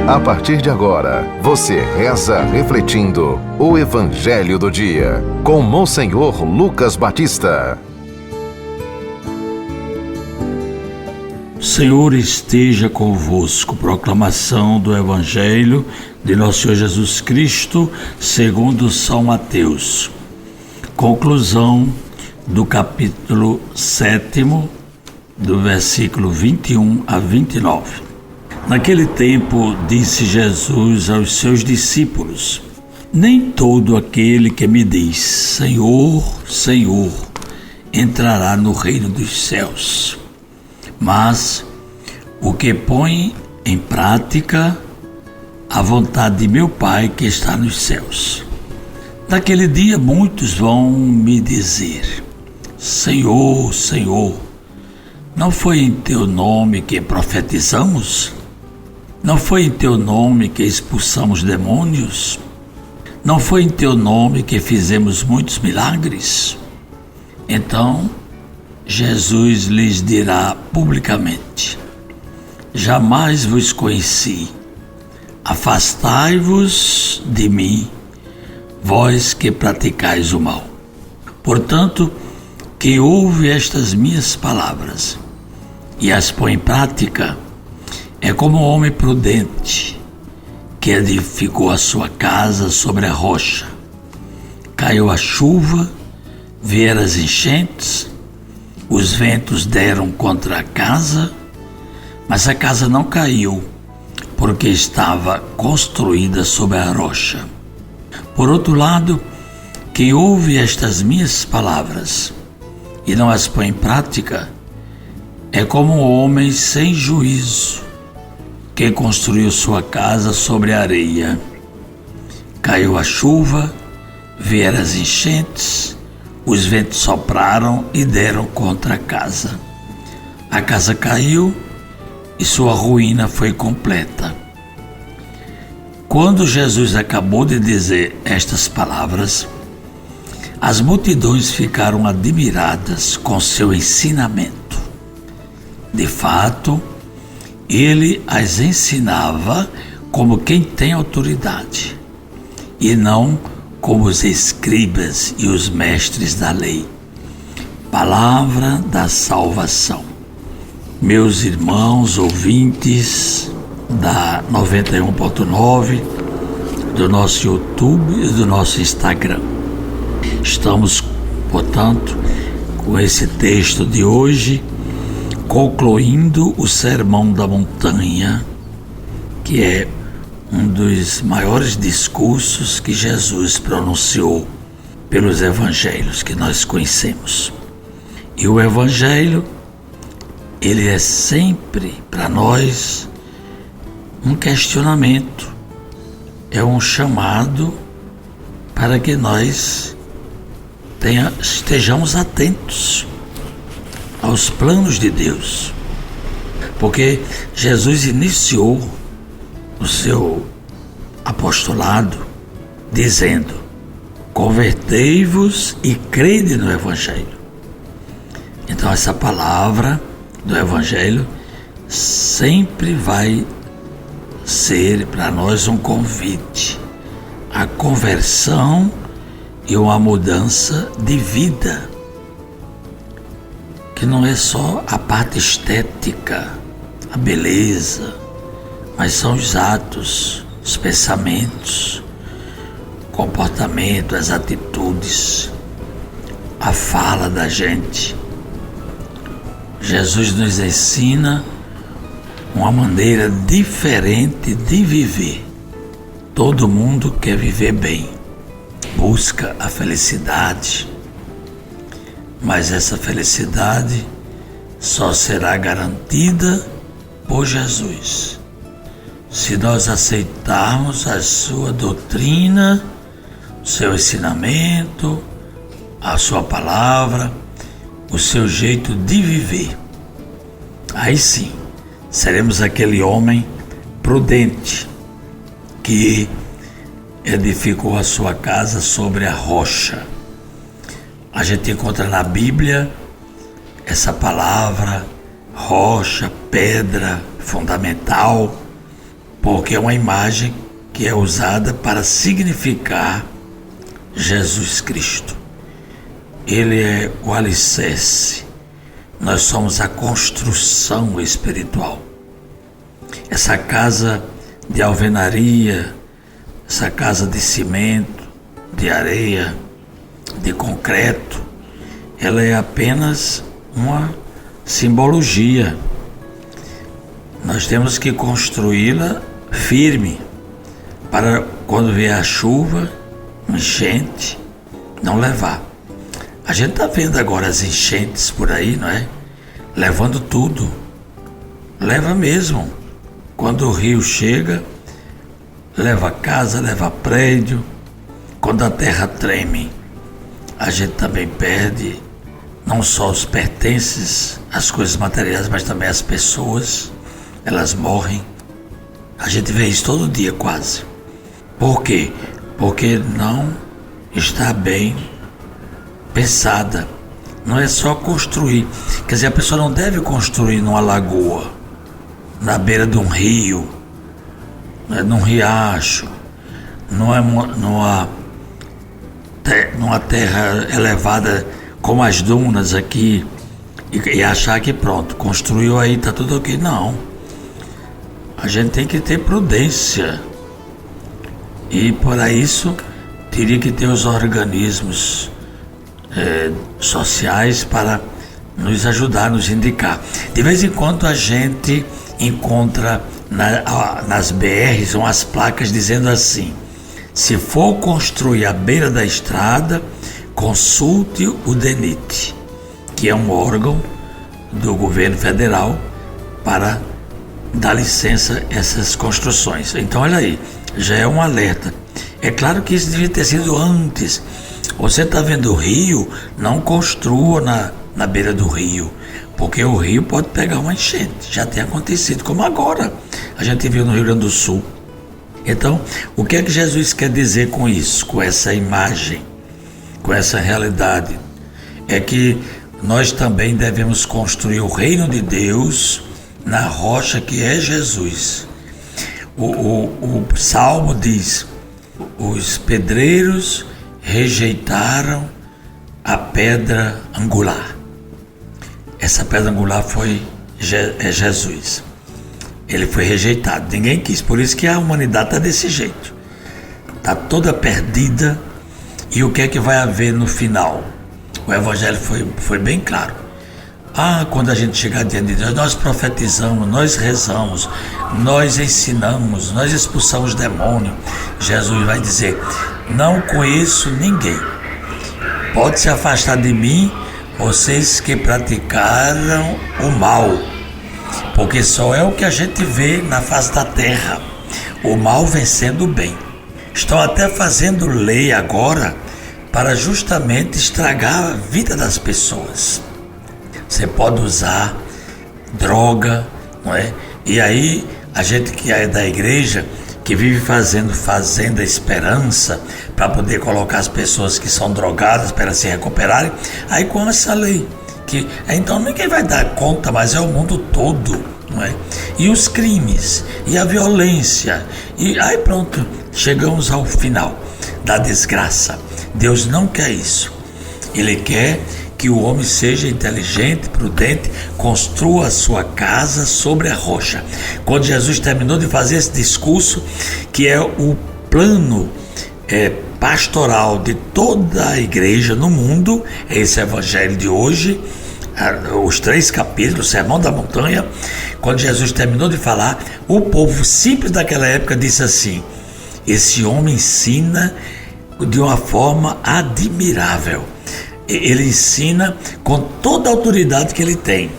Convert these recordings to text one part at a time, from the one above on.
A partir de agora, você reza refletindo o Evangelho do Dia, com Monsenhor Lucas Batista. Senhor esteja convosco. Proclamação do Evangelho de Nosso Senhor Jesus Cristo, segundo São Mateus. Conclusão do capítulo 7, do versículo 21 a 29. Naquele tempo, disse Jesus aos seus discípulos: nem todo aquele que me diz, Senhor, Senhor, entrará no reino dos céus, mas o que põe em prática a vontade de meu Pai que está nos céus. Naquele dia muitos vão me dizer: Senhor, Senhor, não foi em teu nome que profetizamos? Não foi em teu nome que expulsamos demônios? Não foi em teu nome que fizemos muitos milagres? Então Jesus lhes dirá publicamente: jamais vos conheci. Afastai-vos de mim, vós que praticais o mal. Portanto, quem ouve estas minhas palavras e as põe em prática é como um homem prudente que edificou a sua casa sobre a rocha. Caiu a chuva, vieram as enchentes, os ventos deram contra a casa, mas a casa não caiu, porque estava construída sobre a rocha. Por outro lado, quem ouve estas minhas palavras e não as põe em prática é como um homem sem juízo que construiu sua casa sobre a areia. Caiu a chuva, vieram as enchentes, os ventos sopraram e deram contra a casa. A casa caiu e sua ruína foi completa. Quando Jesus acabou de dizer estas palavras, as multidões ficaram admiradas com seu ensinamento. De fato, ele as ensinava como quem tem autoridade, e não como os escribas e os mestres da lei. Palavra da salvação. Meus irmãos ouvintes da 91.9, do nosso YouTube e do nosso Instagram. Estamos, portanto, com esse texto de hoje, concluindo o Sermão da Montanha, que é um dos maiores discursos que Jesus pronunciou pelos evangelhos que nós conhecemos. E o evangelho, ele é sempre para nós um questionamento, é um chamado para que nós estejamos atentos aos planos de Deus, porque Jesus iniciou o seu apostolado dizendo: convertei-vos e crede no Evangelho. Então essa palavra do Evangelho sempre vai ser para nós um convite à conversão e uma mudança de vida, que não é só a parte estética, a beleza, mas são os atos, os pensamentos, o comportamento, as atitudes, a fala da gente. Jesus nos ensina uma maneira diferente de viver. Todo mundo quer viver bem, busca a felicidade, mas essa felicidade só será garantida por Jesus, se nós aceitarmos a sua doutrina, o seu ensinamento, a sua palavra, o seu jeito de viver. Aí sim, seremos aquele homem prudente que edificou a sua casa sobre a rocha. A gente encontra na Bíblia essa palavra rocha, pedra fundamental, porque é uma imagem que é usada para significar Jesus Cristo. Ele é o alicerce, nós somos a construção espiritual. Essa casa de alvenaria, essa casa de cimento, de areia, de concreto, ela é apenas uma simbologia. Nós temos que construí-la firme, para quando vier a chuva, enchente, não levar. A gente está vendo agora as enchentes por aí, não é? Levando tudo. Leva mesmo. Quando o rio chega, leva casa, leva prédio. Quando a terra treme, a gente também perde não só os pertences, as coisas materiais, mas também as pessoas. Elas morrem. A gente vê isso todo dia quase. Por quê? Porque não está bem pensada. Não é só construir. Quer dizer, a pessoa não deve construir numa lagoa, na beira de um rio, num riacho, numa terra elevada como as dunas aqui, e achar que pronto, construiu aí, está tudo ok. Não. A gente tem que ter prudência. E para isso teria que ter os organismos sociais para nos ajudar, nos indicar. De vez em quando a gente encontra nas BRs umas placas dizendo assim: se for construir à beira da estrada, consulte o DENIT, que é um órgão do governo federal para dar licença a essas construções. Então olha aí, já é um alerta. É claro que isso devia ter sido antes. Você está vendo o rio, não construa na beira do rio, porque o rio pode pegar uma enchente. Já tem acontecido, como agora a gente viu no Rio Grande do Sul. Então, o que é que Jesus quer dizer com isso, com essa imagem, com essa realidade? É que nós também devemos construir o reino de Deus na rocha que é Jesus. O Salmo diz: os pedreiros rejeitaram a pedra angular. Essa pedra angular é Jesus. Ele foi rejeitado, ninguém quis. Por isso que a humanidade está desse jeito, está toda perdida. E o que é que vai haver no final? O Evangelho foi bem claro. Quando a gente chegar diante de Deus, nós profetizamos, nós rezamos, nós ensinamos, nós expulsamos demônio. Jesus vai dizer: não conheço ninguém. Pode se afastar de mim, vocês que praticaram o mal. Porque só é o que a gente vê na face da terra, o mal vencendo o bem. Estão até fazendo lei agora para justamente estragar a vida das pessoas. Você pode usar droga, não é? E aí a gente que é da igreja, que vive fazendo Fazenda Esperança para poder colocar as pessoas que são drogadas para se recuperarem, aí com essa lei, que então ninguém vai dar conta, mas é o mundo todo, não é? E os crimes, e a violência, e aí pronto, chegamos ao final da desgraça. Deus não quer isso. Ele quer que o homem seja inteligente, prudente, construa a sua casa sobre a rocha. Quando Jesus terminou de fazer esse discurso, que é o plano pastoral de toda a igreja no mundo, é esse evangelho de hoje, os 3 capítulos, o Sermão da Montanha. Quando Jesus terminou de falar, o povo simples daquela época disse assim: esse homem ensina de uma forma admirável. Ele ensina com toda a autoridade que ele tem.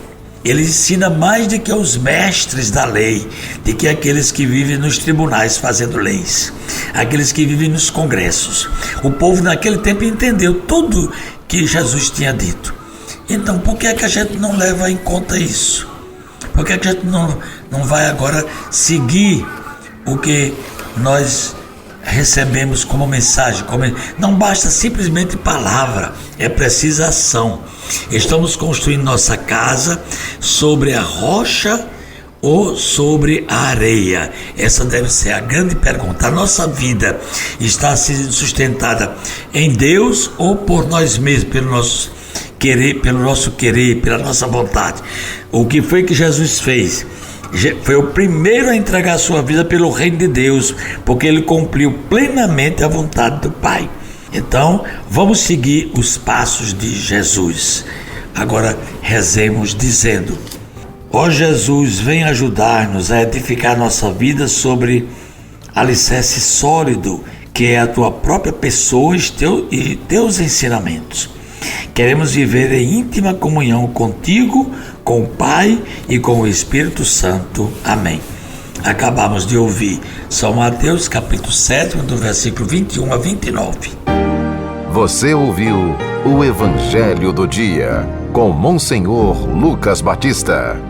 Ele ensina mais do que os mestres da lei, do que aqueles que vivem nos tribunais fazendo leis, aqueles que vivem nos congressos. O povo naquele tempo entendeu tudo que Jesus tinha dito. Então, por que é que a gente não leva em conta isso? Por que é que a gente não vai agora seguir o que nós recebemos como mensagem? Não basta simplesmente palavra, é precisa ação. Estamos construindo nossa casa sobre a rocha ou sobre a areia? Essa deve ser a grande pergunta. A nossa vida está sendo sustentada em Deus ou por nós mesmos, pelo nosso querer, pela nossa vontade? O que foi que Jesus fez? Foi o primeiro a entregar a sua vida pelo reino de Deus, porque ele cumpriu plenamente a vontade do Pai. Então, vamos seguir os passos de Jesus. Agora, rezemos dizendo: ó Jesus, vem ajudar-nos a edificar nossa vida sobre alicerce sólido, que é a tua própria pessoa e teus ensinamentos. Queremos viver em íntima comunhão contigo, com o Pai e com o Espírito Santo. Amém. Acabamos de ouvir São Mateus, capítulo 7, do versículo 21 a 29. Você ouviu o Evangelho do Dia, com Monsenhor Lucas Batista.